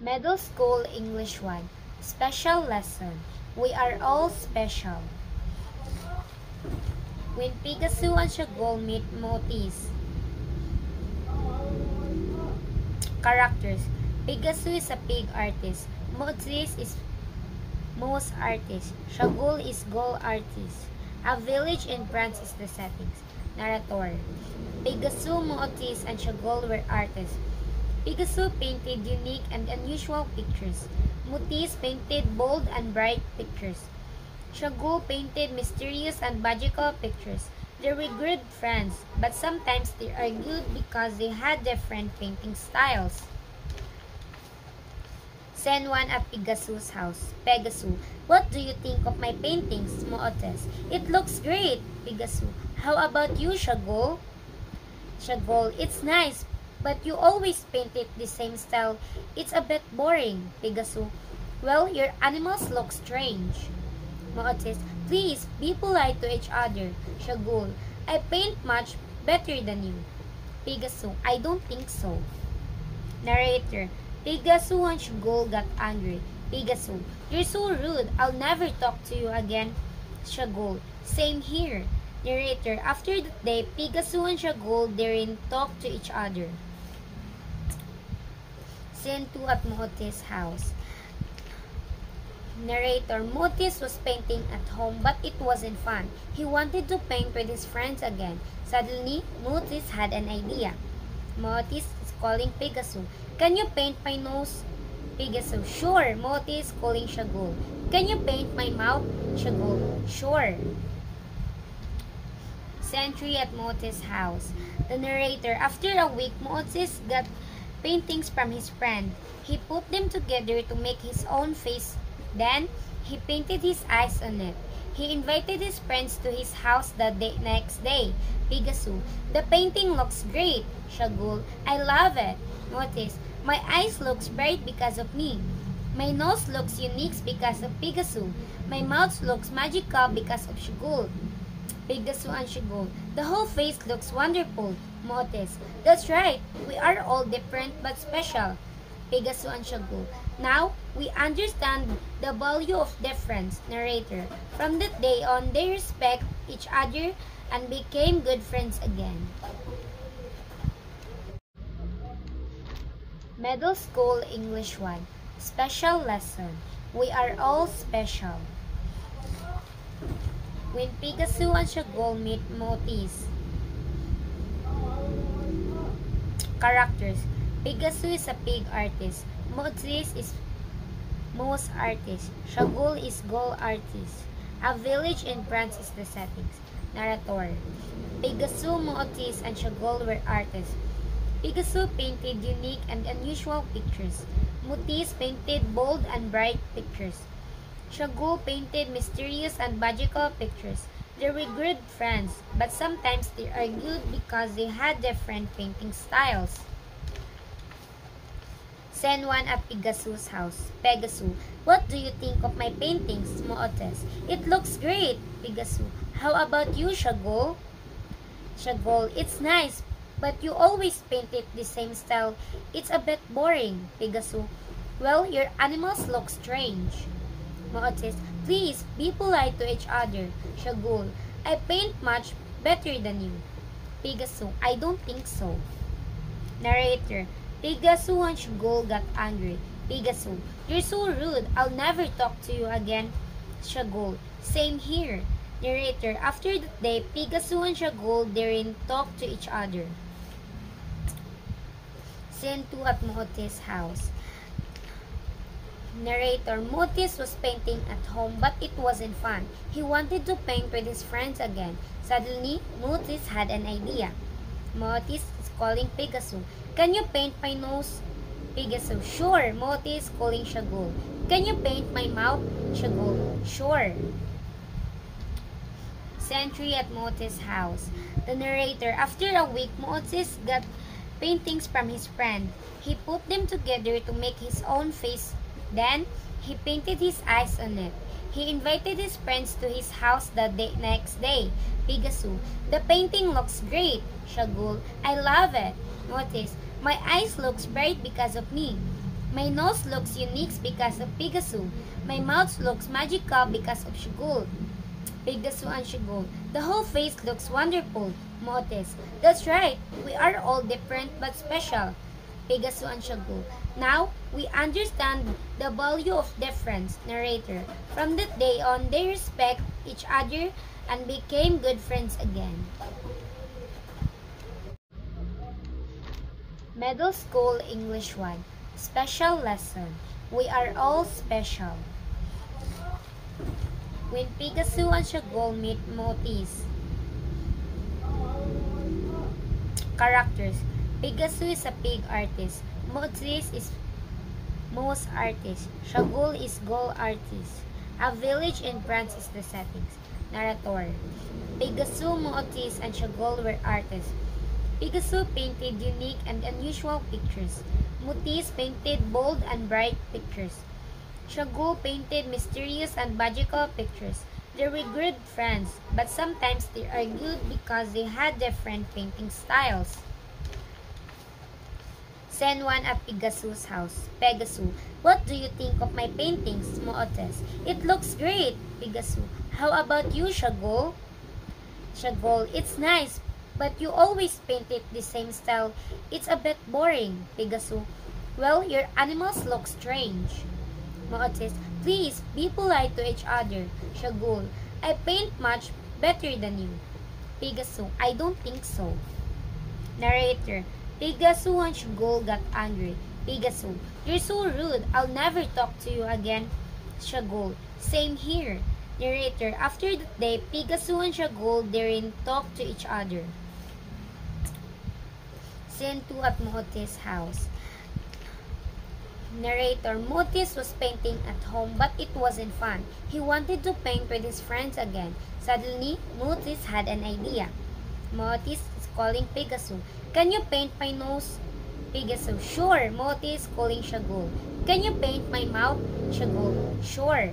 Middle School English 1. Special Lesson. We are all special. When Picasso and Chagall meet Matisse. Characters. Picasso is a pig artist. Matisse is mouse artist. Chagall is goal artist. A village in France is the settings. Narrator. Picasso, Matisse, and Chagall were artists. Picasso painted unique and unusual pictures. Matisse painted bold and bright pictures. Chagall painted mysterious and magical pictures. They were good friends, but sometimes they argued because they had different painting styles. Scene 1 at Picasso's house. Picasso. What do you think of my paintings, Matisse? It looks great, Picasso. How about you, Chagall? Chagall. It's nice, but you always paint it the same style. It's a bit boring, Picasso. Well, your animals look strange. Matisse. Please, be polite to each other. Chagall. I paint much better than you. Picasso. I don't think so. Narrator. Picasso and Chagall got angry. Picasso. You're so rude. I'll never talk to you again. Chagall. Same here. Narrator. After that day, Picasso and Chagall didn't talk to each other. Scene 2 at Matisse's house. Narrator. Matisse was painting at home, but it wasn't fun. He wanted to paint with his friends again. Suddenly, Matisse had an idea. Matisse is calling Picasso. Can you paint my nose? Picasso. Sure. Matisse calling Chagall. Can you paint my mouth? Chagall. Sure. Scene 3 at Matisse's house. The narrator. After a week, Matisse got paintings from his friend. He put them together to make his own face. Then, he painted his eyes on it. He invited his friends to his house the next day. Picasso. The painting looks great. Chagall. I love it. Matisse. My eyes looks bright because of me. My nose looks unique because of Picasso. My mouth looks magical because of Chagall. Picasso and Chagall. The whole face looks wonderful. Matisse. That's right. We are all different but special. Picasso and Chagall. Now, we understand the value of difference. Narrator. From that day on, they respect each other and became good friends again. Middle School English 1. Special Lesson. We are all special. When Picasso and Chagall meet Matisse. Characters. Picasso is a pig artist. Matisse is mouse artist. Chagall is goal artist. A village in France is the settings. Narrator. Picasso, Matisse, and Chagall were artists. Picasso painted unique and unusual pictures. Matisse painted bold and bright pictures. Chagall painted mysterious and magical pictures. They were good friends, but sometimes they argued because they had different painting styles. Scene 1 at Picasso's house. Picasso. What do you think of my paintings, Matisse? It looks great, Picasso. How about you, Chagall? Chagall. It's nice, but you always paint it the same style. It's a bit boring, Picasso. Well, your animals look strange. Matisse. Please, be polite to each other. Chagall. I paint much better than you. Picasso. I don't think so. Narrator. Picasso and Chagall got angry. Picasso. You're so rude. I'll never talk to you again. Chagall. Same here. Narrator. After that day, Picasso and Chagall didn't talk to each other. Scene 2 at Matisse's house. Narrator. Matisse was painting at home, but it wasn't fun. He wanted to paint with his friends again. Suddenly, Matisse had an idea. Matisse is calling Picasso. Can you paint my nose? Picasso. Sure. Matisse calling Chagall. Can you paint my mouth? Chagall. Sure. Scene 3 at Matisse's house. The narrator. After a week, Matisse got paintings from his friend. He put them together to make his own face. Then, he painted his eyes on it. He invited his friends to his house the next day. Picasso. The painting looks great. Chagall. I love it. Matisse. My eyes looks bright because of me. My nose looks unique because of Pigasu. My mouth looks magical because of Shagul. Pigasu and Shagul. The whole face looks wonderful. Motes. That's right. We are all different but special. Pigasu and Shagul. Now, we understand the value of difference. Narrator. From that day on, they respect each other and became good friends again. Middle School English 1. Special lesson. We are all special. When Pigasu and Shagul meet Motis. Characters. Pigasu is a pig artist. Motis is mouse artist. Shagul is goal artist. A village in France is the settings. Narrator. Pigasu, Motis, and Shagul were artists. Pigasu painted unique and unusual pictures. Motis painted bold and bright pictures. Shagul painted mysterious and magical pictures. They were good friends, but sometimes they argued because they had different painting styles. Scene 1 at Pigasu's house. Pegasu. What do you think of my paintings, Mootes? It looks great, Pigasu. How about you, Shagul? Shagul. It's nice, but you always paint it the same style. It's a bit boring, Pigasu. Well, your animals look strange. Mootes. Please, be polite to each other. Shagul. I paint much better than you. Pigasu. I don't think so. Narrator. Pigasu and Shagul got angry. Pigasu. You're so rude. I'll never talk to you again. Shagul. Same here. Narrator. After that day, Pigasu and Shagul didn't talk to each other. Scene 2 at Mootis' house. Narrator. Mootis was painting at home, but it wasn't fun. He wanted to paint with his friends again. Suddenly, Mootis had an idea. Mootis is calling Pigasu. Can you paint my nose? Pigasu. Sure. Mootis calling Shagul. Can you paint my mouth? Shagul. Sure.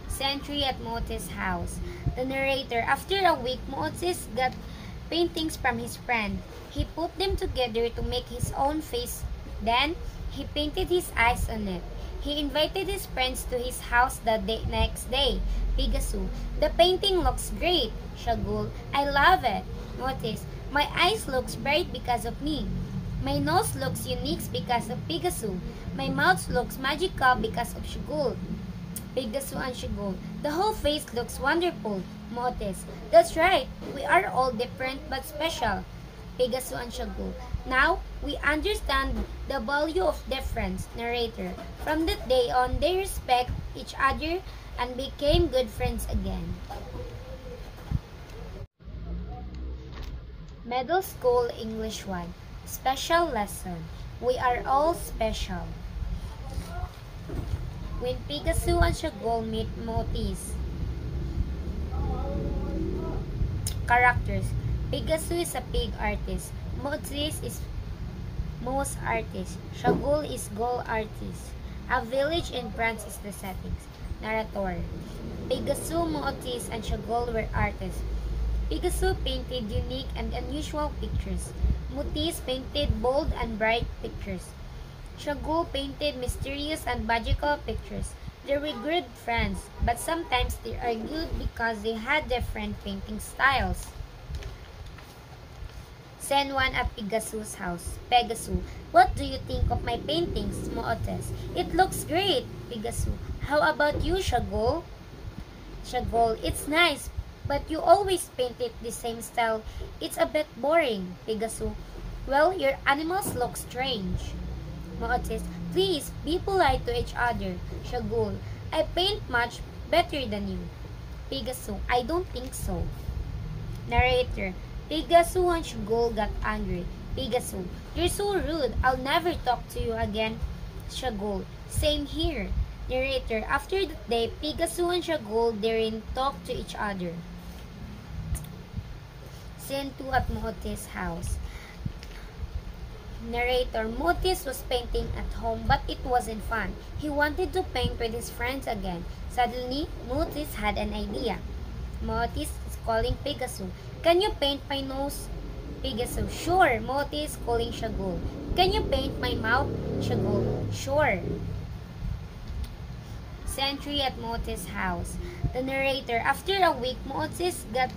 Sentry at Mootis' house. The narrator. After a week, Mootis got paintings from his friend. He put them together to make his own face. Then, he painted his eyes on it. He invited his friends to his house the next day. Pigasu. The painting looks great. Shagul. I love it. Mootis. My eyes looks bright because of me. My nose looks unique because of Pigasu. My mouth looks magical because of Shagul. Pigasu and Shagul. The whole face looks wonderful. Mootis. That's right. We are all different but special. Pigasu and Shagul. Now, we understand the value of difference. Narrator. From that day on, they respect each other and became good friends again. Middle School English 1. Special lesson. We are all special. When Pigasu and Shagul meet Motis. Characters. Pigasu is a pig artist. Motis is mouse artist. Shagul is goal artist. A village in France is the settings. Narrator. Pigasu, Motis, and Shagul were artists. Pigasu painted unique and unusual pictures. Motis painted bold and bright pictures. Shagul painted mysterious and magical pictures. They were good friends, but sometimes they argued because they had different painting styles. Scene 1 at Pigasu's house. Pegasu. What do you think of my paintings, Mootes? It looks great, Pigasu. How about you, Shagul? Shagul. It's nice, but you always paint it the same style. It's a bit boring, Pigasu. Well, your animals look strange. Mootes. Please, be polite to each other. Shagul. I paint much better than you. Pigasu. I don't think so. Narrator. Pigasu and Shagul got angry. Pigasu. You're so rude. I'll never talk to you again. Shagul. Same here. Narrator. After that day, Pigasu and Shagul didn't talk to each other. Scene 2 at Mootis' house. Narrator. Mootis was painting at home, but it wasn't fun. He wanted to paint with his friends again. Suddenly, Mootis had an idea. Mootis is calling Pigasu. Can you paint my nose? Picasso, sure. Motis calling Shagul. Can you paint my mouth? Shagul, sure. Sentry at Motis' house. The narrator, after a week, Motis got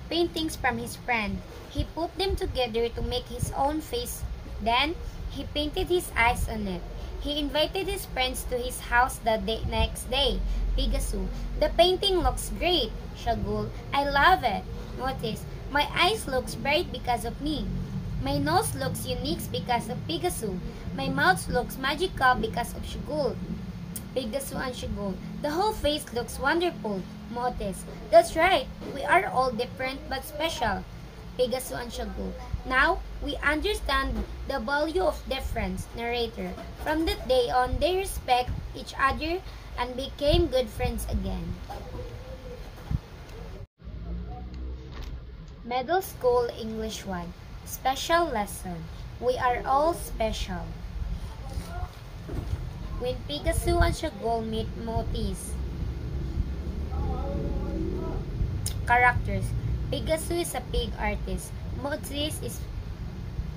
paintings from his friend. He put them together to make his own face. Then, he painted his eyes on it. He invited his friends to his house the next day. Picasso, the painting looks great. Shagul, I love it. Motis, my eyes looks bright because of me. My nose looks unique because of Picasso. My mouth looks magical because of Shagul. Picasso and Shagul, the whole face looks wonderful. Motis, that's right. We are all different but special. Picasso and Shagul, now we understand the value of difference. Narrator, from that day on, they respect each other and became good friends again. Middle School English 1. Special Lesson. We are all special. When Picasso and Shagul meet Motis. Characters. Picasso is a pig artist. Motis is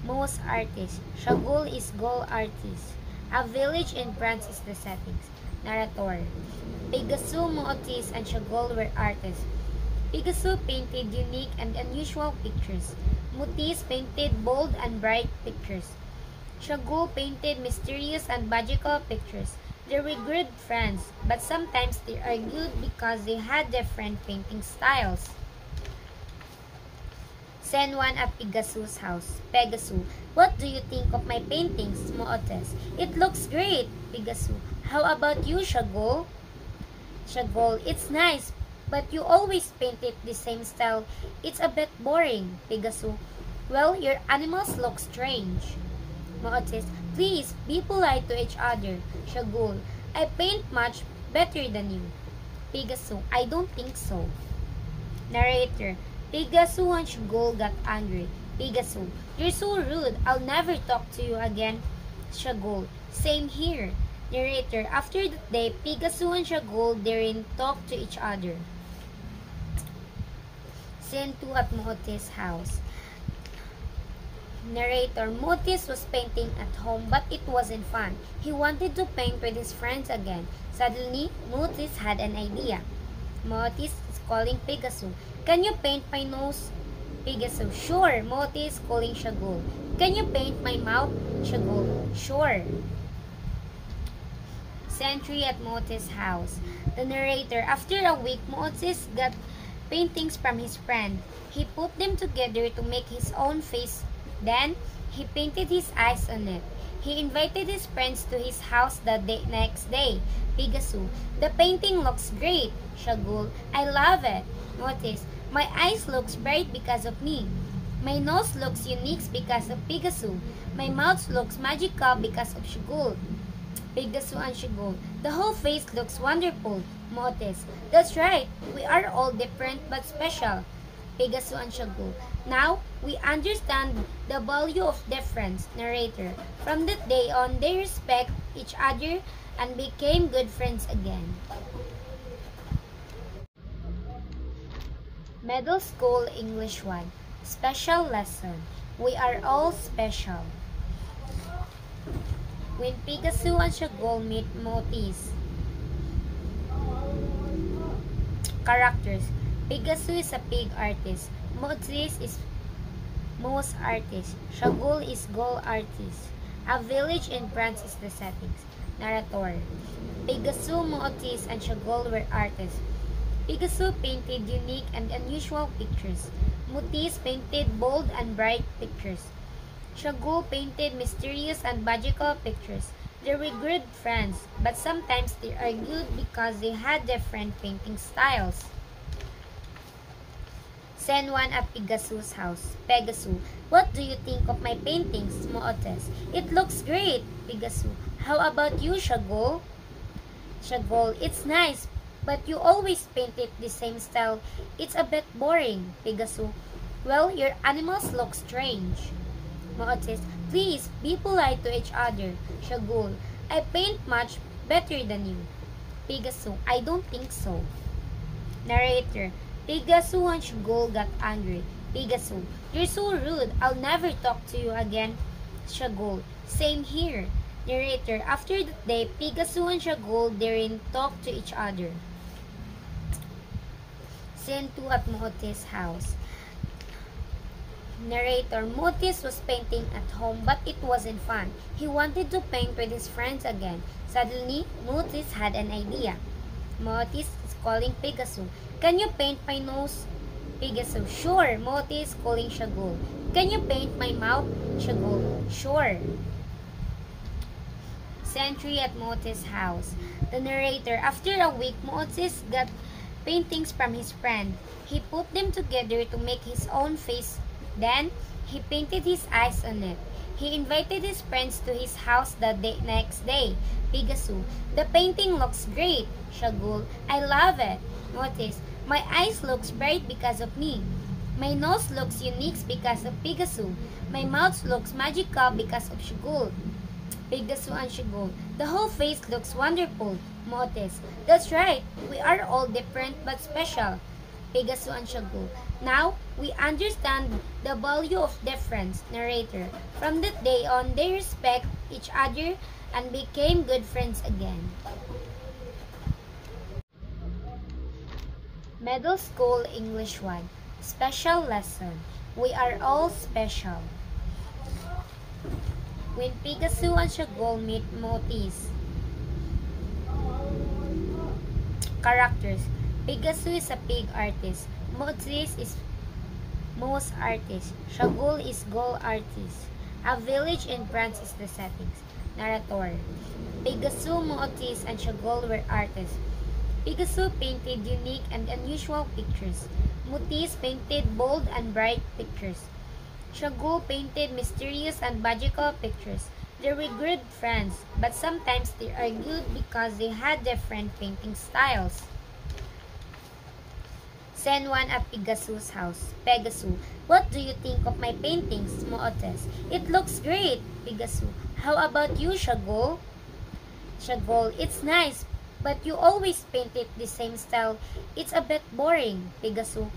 mouse artist. Shagul is goal artist. A village in France is the settings. Narrator. Picasso, Motis, and Shagul were artists. Picasso painted unique and unusual pictures. Motis painted bold and bright pictures. Shagul painted mysterious and magical pictures. They were good friends, but sometimes they argued because they had different painting styles. Scene 1 at Picasso's house. Picasso, what do you think of my paintings, Motis? It looks great. Picasso, how about you, Shagul? Shagul, it's nice, but you always paint it the same style. It's a bit boring. Picasso, well, your animals look strange. Motis, please be polite to each other. Shagul, I paint much better than you. Picasso, I don't think so. Narrator, Picasso and Shagul got angry. Picasso, you're so rude. I'll never talk to you again. Shagul, same here. Narrator, after that day, Picasso and Shagul didn't talk to each other. Scene 2 at Motis' house. Narrator, Motis was painting at home, but it wasn't fun. He wanted to paint with his friends again. Suddenly, Motis had an idea. Motis is calling Picasso. Can you paint my nose? Picasso, sure. Motis calling Shagul. Can you paint my mouth? Shagul, sure. Sentry at Motis' house. The narrator, after a week, Motis got paintings from his friend. He put them together to make his own face. Then, he painted his eyes on it. He invited his friends to his house the next day. Picasso, the painting looks great. Shagul, I love it. Motis, my eyes looks bright because of me. My nose looks unique because of Picasso. My mouth looks magical because of Shagul. Picasso and Shagul, the whole face looks wonderful. Motis, that's right. We are all different but special. Picasso and Shagul, now we understand the value of difference. Narrator, from that day on, they respect each other and became good friends again. Middle School English 1. Special Lesson. We are all special. When Picasso and Shagul meet Motis. Characters. Picasso is a pig artist. Motis is mouse artist. Shagul is goal artist. A village in France is the settings. Narrator. Picasso, Motis, and Shagul were artists. Picasso painted unique and unusual pictures. Motis painted bold and bright pictures. Shagul painted mysterious and magical pictures. They were good friends, but sometimes they argued because they had different painting styles. Scene 1 at Picasso's house. Picasso, what do you think of my paintings, Motis? It looks great. Picasso, how about you, Shagul? Shagul, it's nice, but you always paint it the same style. It's a bit boring. Picasso, well, your animals look strange. Motis, please be polite to each other. Shagul, I paint much better than you. Picasso, I don't think so. Narrator, Picasso and Shagul got angry. Picasso, You're so rude. I'll never talk to you again. Shagul. Same here. Narrator. After that day, Picasso and Shagul didn't talk to each other. Scene 2 at Mootis' house. Narrator. Mootis was painting at home, but it wasn't fun. He wanted to paint with his friends again. Suddenly, Mootis had an idea. Mootis is calling Picasso. Can you paint my nose? Picasso. Sure. Mootis calling Shagul. Can you paint my mouth? Shagul. Sure. Century at Mootis' house. The narrator. After a week, Mootis got paintings from his friend. He put them together to make his own face. Then, he painted his eyes on it. He invited his friends to his house the next day. Picasso. The painting looks great. Shagul. I love it. Mootis. My eyes looks bright because of me. My nose looks unique because of Picasso. My mouth looks magical because of Shagul. Picasso and Shagul. The whole face looks wonderful. Mootis. That's right. We are all different but special. Picasso and Shagul. Now, we understand the value of difference. Narrator. From that day on, they respect each other and became good friends again. Middle School English 1. Special lesson. We are all special. When Picasso and Shagul meet Mootis. Characters. Picasso is a pig artist. Mootis is mouse artist. Shagul is gold artist. A village in France is the settings. Narrator. Picasso, Mootis, and Shagul were artists. Picasso painted unique and unusual pictures. Mootis painted bold and bright pictures. Shagul painted mysterious and magical pictures. They were good friends, but sometimes they argued because they had different painting styles. Scene 1 at Picasso's house. Picasso. What do you think of my paintings, Mootis? It looks great. Picasso. How about you, Shagul? Shagul. It's nice, but you always paint it the same style. It's a bit boring. Picasso.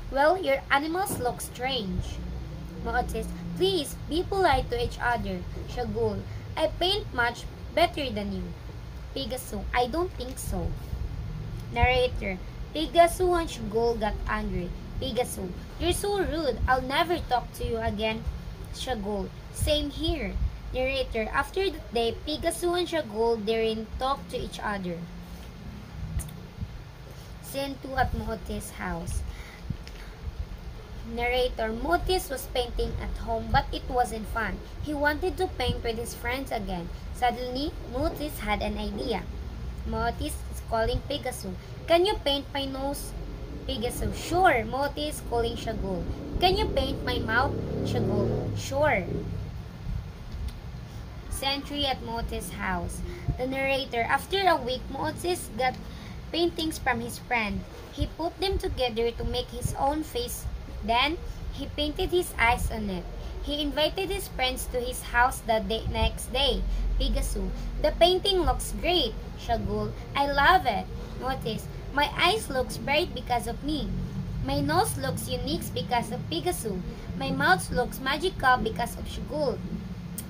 Well, your animals look strange. Mootis. Please, be polite to each other. Shagul. I paint much better than you. Picasso. I don't think so. Narrator. Picasso and Shagul got angry. Picasso. You're so rude. I'll never talk to you again. Shagul. Same here. Narrator. After that day, Picasso and Shagul didn't talk to each other. Scene 2 at Mootis' house. Narrator. Mootis was painting at home, but it wasn't fun. He wanted to paint with his friends again. Suddenly, Mootis had an idea. Mootis is calling Picasso. Can you paint my nose? Picasso. Sure. Mootis calling Shagul. Can you paint my mouth? Shagul. Sure. Century at Mootis' house. The narrator. After a week, Mootis got paintings from his friend. He put them together to make his own face. Then, he painted his eyes on it. He invited his friends to his house the next day. Picasso. The painting looks great. Shagul. I love it. Mootis. My eyes looks bright because of me. My nose looks unique because of Picasso. My mouth looks magical because of Shagul.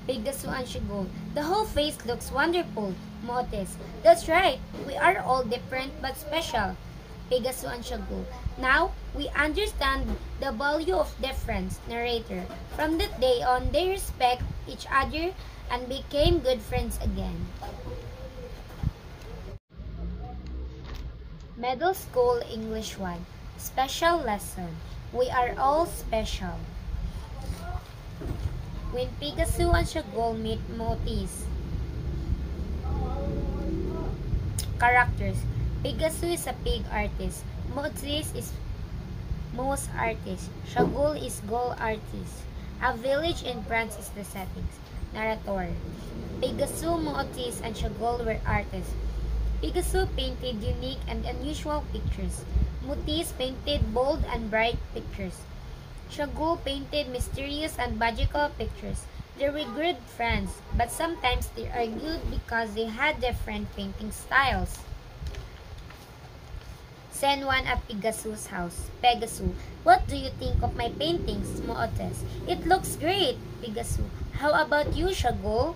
Picasso and Shagul. The whole face looks wonderful. Mootis. That's right. We are all different but special. Picasso and Shagul. Now, we understand the value of difference. Narrator. From that day on, they respect each other and became good friends again. Middle School English 1. Special lesson. We are all special. When Picasso and Shagul meet Mootis. Characters. Picasso is a pig artist. Mootis is mouse artist. Shagul is gold artist. A village in France is the settings. Narrator. Picasso, Mootis, and Shagul were artists. Picasso painted unique and unusual pictures. Mootis painted bold and bright pictures. Shagul painted mysterious and magical pictures. They were good friends, but sometimes they argued because they had different painting styles. Scene 1 at Pegasus' house. Pegasus, what do you think of my paintings, Mootes? It looks great, Pegasus. How about you, Shagol?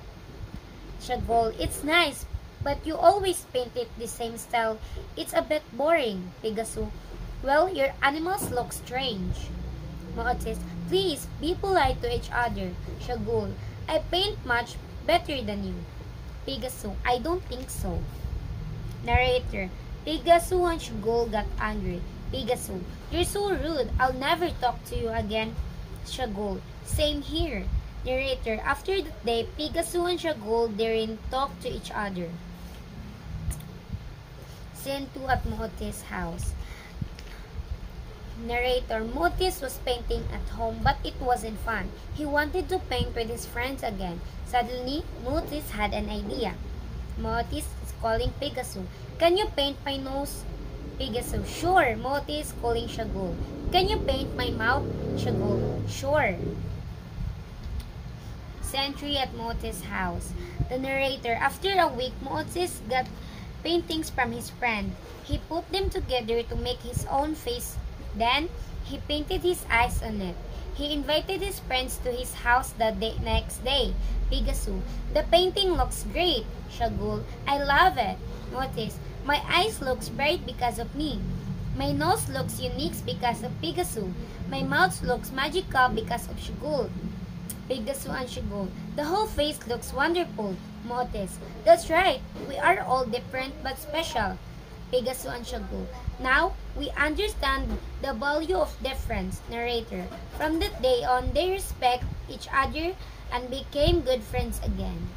Shagol, it's nice, but you always paint it the same style. It's a bit boring, Pegasus. Well, your animals look strange. Mootes, please be polite to each other. Shagol, I paint much better than you. Pegasus, I don't think so. Narrator, Pegasus and Shagol got angry. Pegasus, you're so rude. I'll never talk to you again. Shagol, same here. Narrator, after that day, Pegasus and Shagol didn't talk to each other. Scene 2 at Mootes' house. Narrator, Mootes was painting at home, but it wasn't fun. He wanted to paint with his friends again. Suddenly, Mootes had an idea. Mootes is calling Pegasus. Can you paint my nose? Pegasus, sure. Mootes calling Shagol. Can you paint my mouth? Shagol, sure. Sentry at Mootes' house. The narrator, after a week, Mootes got paintings from his friend. He put them together to make his own face. Then, he painted his eyes on it. He invited his friends to his house the next day. Pegasus, the painting looks great. Shagol, I love it. Mootes, my eyes looks bright because of me. My nose looks unique because of Pegasus. My mouth looks magical because of Shagol. Pegasus and Shagol, the whole face looks wonderful. Mootes, that's right. We are all different but special. Pegasus and Shagol, now we understand the value of difference. Narrator, from that day on, they respect each other and became good friends again.